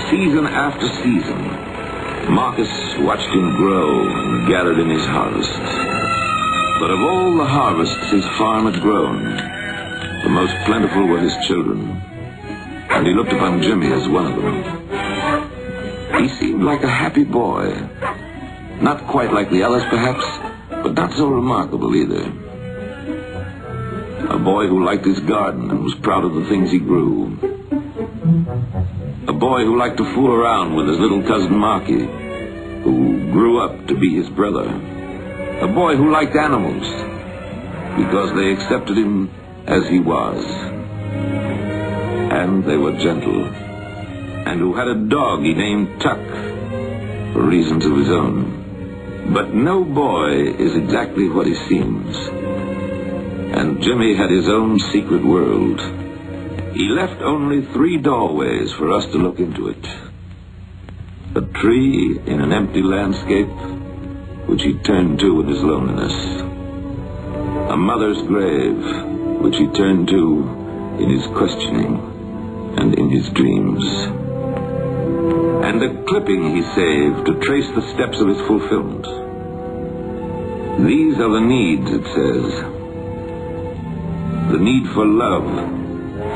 season after season, Marcus watched him grow and gathered in his harvest. But of all the harvests his farm had grown, the most plentiful were his children, and he looked upon Jimmy as one of them. He seemed like a happy boy, not quite like the others perhaps, but not so remarkable either. A boy who liked his garden and was proud of the things he grew. A boy who liked to fool around with his little cousin Marky, who grew up to be his brother. A boy who liked animals because they accepted him as he was. And they were gentle. And who had a dog he named Tuck for reasons of his own. But no boy is exactly what he seems. And Jimmy had his own secret world. He left only 3 doorways for us to look into it. A tree in an empty landscape, which he turned to in his loneliness. A mother's grave, which he turned to in his questioning and in his dreams. And a clipping he saved to trace the steps of his fulfillment. These are the needs, it says. The need for love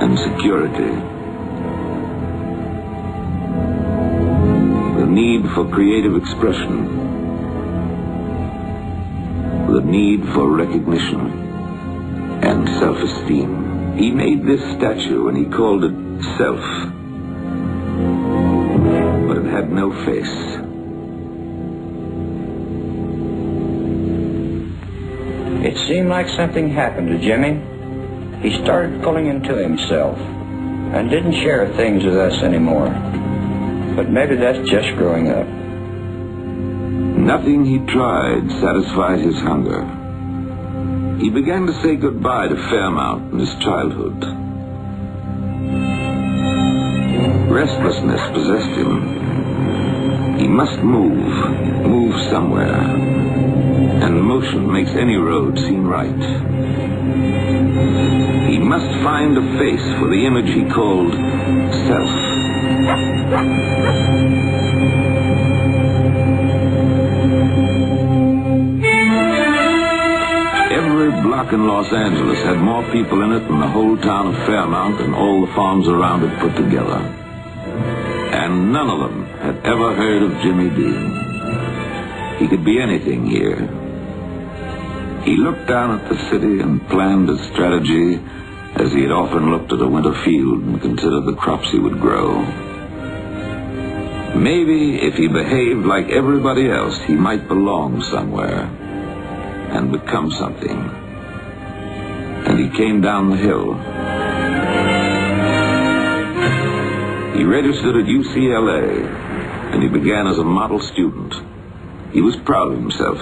and security. The need for creative expression. The need for recognition and self-esteem. He made this statue and he called it Self. But it had no face. It seemed like something happened to Jimmy. He started pulling into himself and didn't share things with us anymore. But maybe that's just growing up. Nothing he tried satisfied his hunger. He began to say goodbye to Fairmount and his childhood. Restlessness possessed him. He must move somewhere. And motion makes any road seem right. He must find a face for the image he called Self. Every block in Los Angeles had more people in it than the whole town of Fairmount and all the farms around it put together. And none of them had ever heard of Jimmy Dean. He could be anything here. He looked down at the city and planned a strategy as he had often looked at a winter field and considered the crops he would grow. Maybe if he behaved like everybody else, he might belong somewhere and become something. And he came down the hill. He registered at UCLA, and he began as a model student. He was proud of himself.